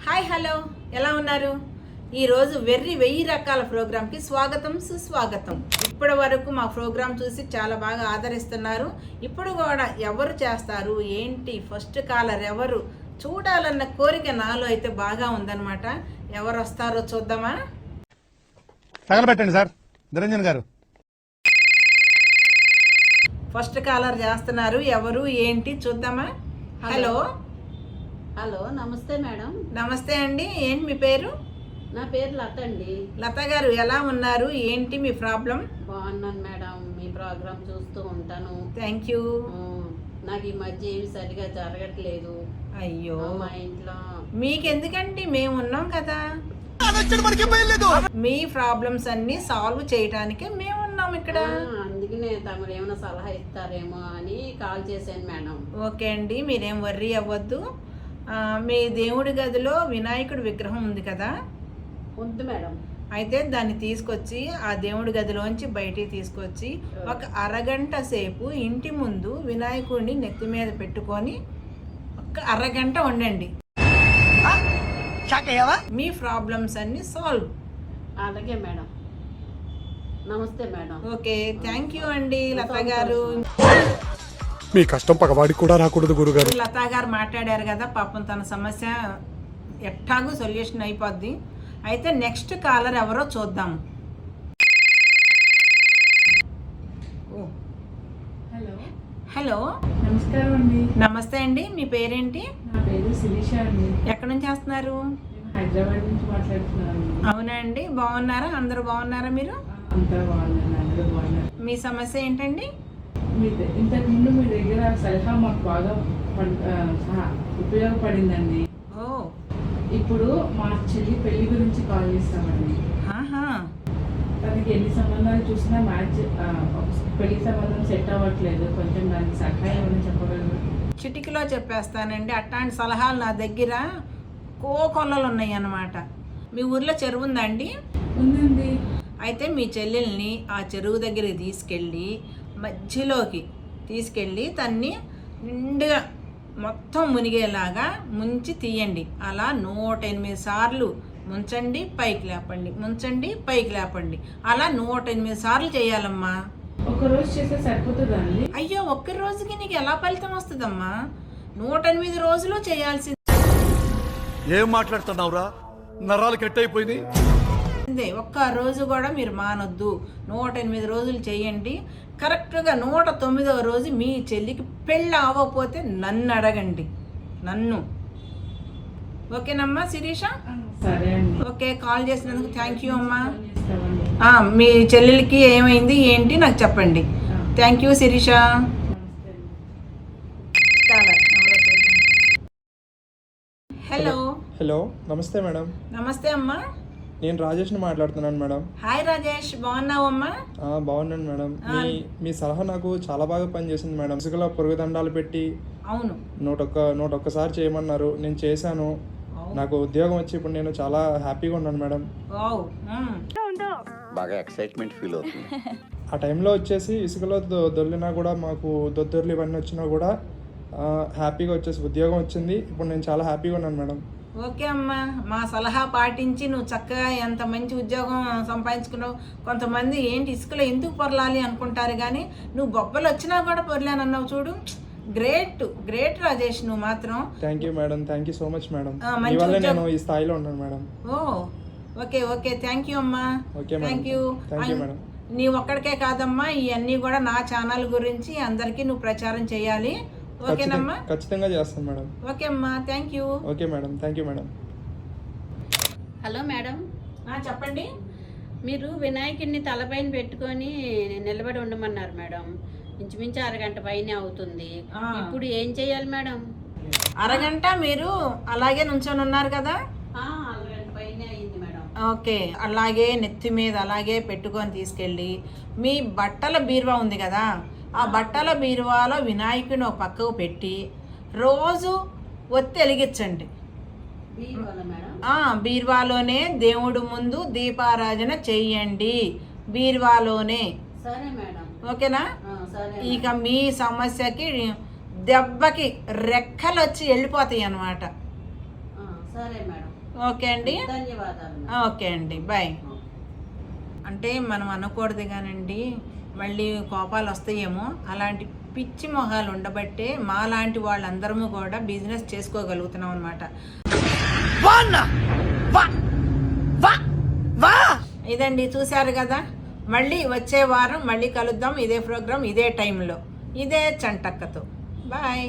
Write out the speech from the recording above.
Hi hello ఎలా ఉన్నారు? ఈరోజు వెయ్యి రకాల ప్రోగ్రామ్కి స్వాగతం సుస్వాగతం. ఇప్పటి వరకు మా ప్రోగ్రాం చూసి చాలా బాగా ఆదరిస్తున్నారు. ఇప్పుడు కూడా ఎవరు చేస్తారు ఏంటి, ఫస్ట్ కాలర్ ఎవరు చూడాలన్న కోరిక నాలో అయితే బాగా ఉందన్నమాట. ఎవరు వస్తారో చూద్దామా? తగలబెట్టండి సార్ నిరంజన్ గారు. ఫస్ట్ కాలర్ చేస్తున్నారు, ఎవరు ఏంటి చూద్దామా? హలో హలో, నమస్తే మేడం. నమస్తే అండి. ఏంటి మీ పేరు? నా పేరు లత అండి. లత గారు ఎలా ఉన్నారు? ఏంటి మీ ప్రాబ్లం? బాగున్నాను మేడం, మీ ప్రోగ్రామ్ చూస్తూ ఉంటాను. Thank you. నాకు ఈ మధ్య ఏమి సరిగా జరగట్లేదు. అయ్యో, మా ఇంట్లో మీకెందుకండి, మేము ఉన్నాం కదా. మీ ప్రాబ్లమ్స్ అన్ని సాల్వ్ చేయడానికి మేము ఉన్నాం ఇక్కడ. అందుకనే తమరు ఏమైనా సలహా ఇస్తారేమో అని కాల్ చేశాను మేడం. ఓకే అండి, మీరేం వర్రీ అవ్వద్దు. మీ దేవుడి గదిలో వినాయకుడి విగ్రహం ఉంది కదా? వద్దు మేడం. అయితే దాన్ని తీసుకొచ్చి ఆ దేవుడి గదిలోంచి బయటికి తీసుకొచ్చి ఒక అరగంట సేపు ఇంటి ముందు వినాయకుడిని నెత్తి మీద పెట్టుకొని ఒక అరగంట ఉండండి. మీ ప్రాబ్లమ్స్ అన్ని సాల్వ్. అలాగే మేడం. నమస్తే మేడం. ఓకే, థ్యాంక్ యూ అండి లత గారు. మీ కష్టం పగవాడికి కూడా రాకూడదు గురుగారు. లతా గారు మాట్లాడారు కదా, పాపం తన సమస్య ఎట్టాగూ సొల్యూషన్ అయిపోద్ది. అయితే నెక్స్ట్ కాలర్ ఎవరో చూద్దాం. హలో హలో, నమస్కారం అండి. నమస్తే అండి. మీ పేరేంటి? నా పేరు శిరీష అండి. ఎక్కడి నుంచి వస్తున్నారు? నేను హైదరాబాద్ నుంచి మాట్లాడుతున్నాను. అవునా అండి, బాగున్నారా? అందరూ బాగున్నారా? మీరు అంతా బాగున్నాను, అందరూ బాగున్నారు. మీ సమస్య ఏంటండి? ఇంతకుముందు మీ దగ్గర సలహా మాకు బాగా ఉపయోగపడిందండి. ఓ, ఇప్పుడు మా చెల్లి పెళ్లి గురించి కాల్ చేస్తామండి. ఆహా, తనకి ఎన్ని సంబంధాలు చూసినా మ్యాచ్ పెళ్లి సంబంధం సెట్ అవ్వట్లేదు. కొంచెం దానికి సలహా ఏమైనా చెప్పగలరు? చిటికలో చెప్పేస్తానండి. అట్లాంటి సలహాలు నా దగ్గర కోకొల్లలు ఉన్నాయి అన్నమాట. మీ ఊర్లో చెరువు ఉందా అండి? ఉందండి. అయితే మీ చెల్లెల్ని ఆ చెరువు దగ్గరికి తీసుకెళ్ళి మధ్యలోకి తీసుకెళ్ళి తన్ని నిండుగా మొత్తం మునిగేలాగా ముంచి తీయండి. అలా 108 సార్లు ముంచండి, పైకి లేపండి, ముంచండి, పైకి లేపండి. అలా 108 సార్లు చేయాలమ్మా. ఒక రోజు చేస్తే సరిపోతుందా అండి? అయ్యో, ఒక్క రోజుకి నీకు ఎలా ఫలితం వస్తుందమ్మా? 108 రోజులు చేయాల్సింది. ఏం మాట్లాడుతున్నావురా, నరాలు కట్ అయిపోయింది. ఒక్క రోజు కూడా మీరు మానొద్దు. 108 రోజులు చేయండి. కరెక్ట్గా 109వ రోజు మీ చెల్లికి పెళ్ళి అవ్వకపోతే నన్ను అడగండి, నన్ను. ఓకేనమ్మా శిరీష? సరే అండి. ఓకే, కాల్ చేసినందుకు థ్యాంక్ యూ అమ్మా. చేస్తామండి. మీ చెల్లెలకి ఏమైంది ఏంటి నాకు చెప్పండి. Thank you Sirisha. నమస్తే అండి. హలో హలో, నమస్తే మేడం. నమస్తే అమ్మా. నేను రాజేష్ని మాట్లాడుతున్నాను మేడం. హాయ్ రాజేష్, బాగున్నావమ్మా? బాగున్నాను మేడం. మీ సలహా నాకు చాలా బాగా పనిచేసింది మేడం. ఇసుకలో పురుగు దండాలు పెట్టి అవును, 101 చేయమన్నారు, నేను చేశాను. నాకు ఉద్యోగం వచ్చి ఇప్పుడు నేను చాలా హ్యాపీగా ఉన్నాను మేడం. బాగా ఎక్సైట్మెంట్ ఫీల్ అవుతుంది. ఆ టైంలో వచ్చేసి ఇసుకలో దొర్లినా కూడా మాకు దొద్దుర్లు ఇవన్నీ వచ్చినా కూడా హ్యాపీగా వచ్చేసి ఉద్యోగం వచ్చింది. ఇప్పుడు నేను చాలా హ్యాపీగా ఉన్నాను మేడం. ఓకే అమ్మా, మా సలహా పాటించి నువ్వు చక్కగా ఎంత మంచి ఉద్యోగం సంపాదించుకున్నావు. కొంతమంది ఏంటి ఇసుకలో ఎందుకు పొరలాలి అనుకుంటారు, కానీ నువ్వు బొబ్బలు వచ్చినా కూడా పొరలేనన్నావు చూడు. గ్రేట్ గ్రేట్ రాజేష్, నువ్వు మాత్రం. Thank you madam, thank you so much madam. మంచి ఇవాళ ఉద్యోగం. నేను ఈ స్థాయిలో ఉన్నాను madam. Oh, okay okay, thank you అమ్మా. Okay madam. Thank you. Thank you madam. నీ ఒక్కడికే కాదమ్మా, ఇవన్నీ కూడా నా ఛానల్ గురించి అందరికీ నువ్వు ప్రచారం చేయాలి. ఓకేనమ్మా? ఖచ్చితంగా చేస్తాను మేడం. ఓకే అమ్మా, thank you. Okay madam, thank you madam. Hello madam, చెప్పండి. మీరు వినాయకుడిని తలపైన పెట్టుకొని నిలబడి ఉండమన్నారు మేడం. ఇంచుమించు అరగంట పైన అవుతుంది. ఇప్పుడు ఏం చేయాలి మేడం? అరగంట మీరు అలాగే నుంచొని ఉన్నారు కదా? అరగంట పైన అయింది మేడం. ఓకే, అలాగే నెత్తి మీద అలాగే పెట్టుకొని తీసుకెళ్ళి మీ బట్టల బీరువా ఉంది కదా, ఆ బట్టల బీరువాలో వినాయకుడిని ఒక పక్కకు పెట్టి రోజు ఒత్తి వెలిగించండి. బీరువాలోనే దేవుడు ముందు దీపారాధన చెయ్యండి, బీరువాలోనే. సరే మేడం. ఓకేనా? ఇక మీ సమస్యకి దెబ్బకి రెక్కలు వచ్చి వెళ్ళిపోతాయి అన్నమాట. సరే మేడం, ఓకే అండి, ధన్యవాదాలు మేడం. ఓకే అండి, బాయ్. అంటే మనం అనకూడదు కానండి, మళ్ళీ కోపాలు వస్తాయేమో. అలాంటి పిచ్చి మొహాలు ఉండబట్టే మా లాంటి వాళ్ళందరము కూడా బిజినెస్ చేసుకోగలుగుతున్నాం అనమాట. ఇదండి, చూశారు కదా. మళ్ళీ వచ్చే వారం మళ్ళీ కలుద్దాం, ఇదే ప్రోగ్రాం, ఇదే టైంలో, ఇదే చంటక్కతో. బాయ్.